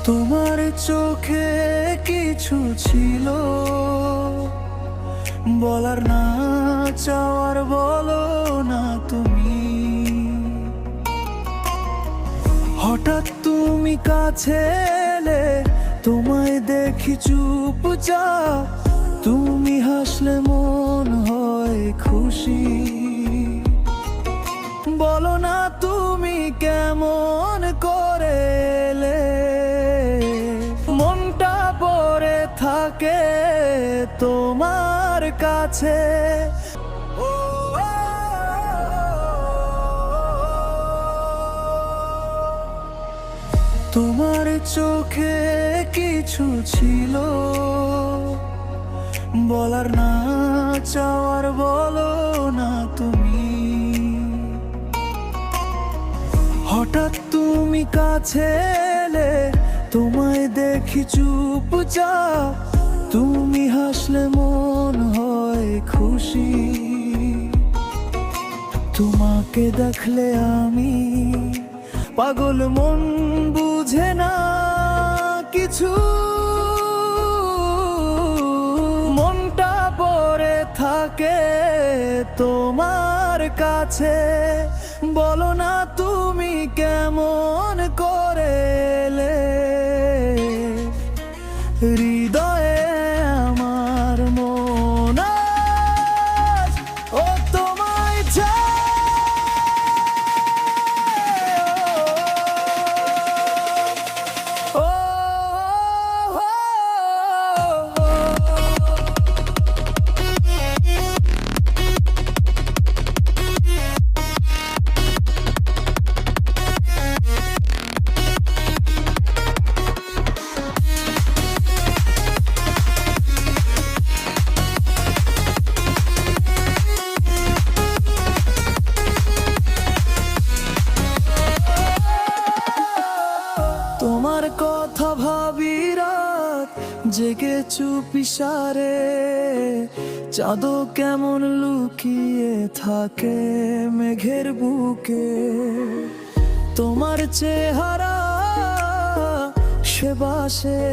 তোমার চোখে কিছু ছিল বলার, না চাওয়ার বলো না তুমি। হঠাৎ তুমি কাছে এলে, তোমায় দেখি চুপচাপ, তুমি হাসলে মন হয় খুশি। বলো না তুমি কেমন করে এলে, মনটা পড়ে থাকে তোমার কাছে। তোমার চোখে কিছু ছিল বলার, না চাওয়ার বলো না তুমি। হঠাৎ তুমি কাছে এলে, তোমায় দেখি চুপচাপ, তুমি হাসলে মন হয় খুশি। তোমাকে দেখলে আমি পাগল, মন বুঝে না কিছু। মনটা পড়ে থাকে তোমার কাছে। বলো না তুমি কেমন করে এলে, হৃদয়ে আমার মন আজ ও তোমায় চায়। তোমার কথা ভাবি রাত জেগে চুপিসারে, চাঁদও কেমন লুকিয়ে থাকে মেঘের বুকে। তোমার চেহারা সে বাসে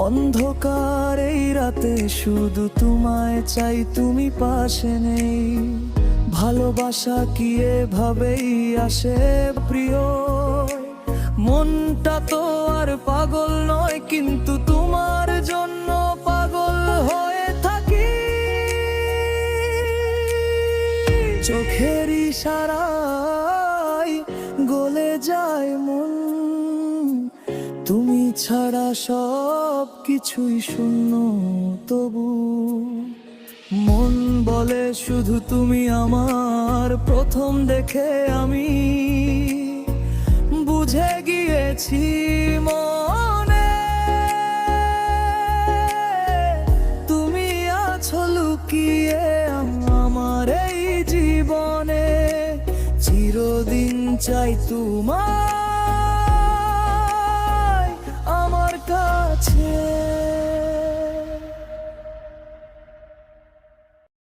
অন্ধকার এই রাতে, শুধু তোমায় চাই, তুমি পাশে নেই। ভালোবাসা কি এভাবেই আসে প্রিয়? মনটা তো আর পাগল নয়, কিন্তু তোমার জন্য পাগল হয়ে থাকি। চোখের ইশারায় গলে যায় মন, তুমি ছাড়া সব কিছুই শূন্য। তবু মন বলে শুধু তুমি আমার, প্রথম দেখে আমি বুঝে গিয়েছি মনে। তুমি আছো লুকিয়ে আমার এই জীবনে, চিরদিন চাই তোমার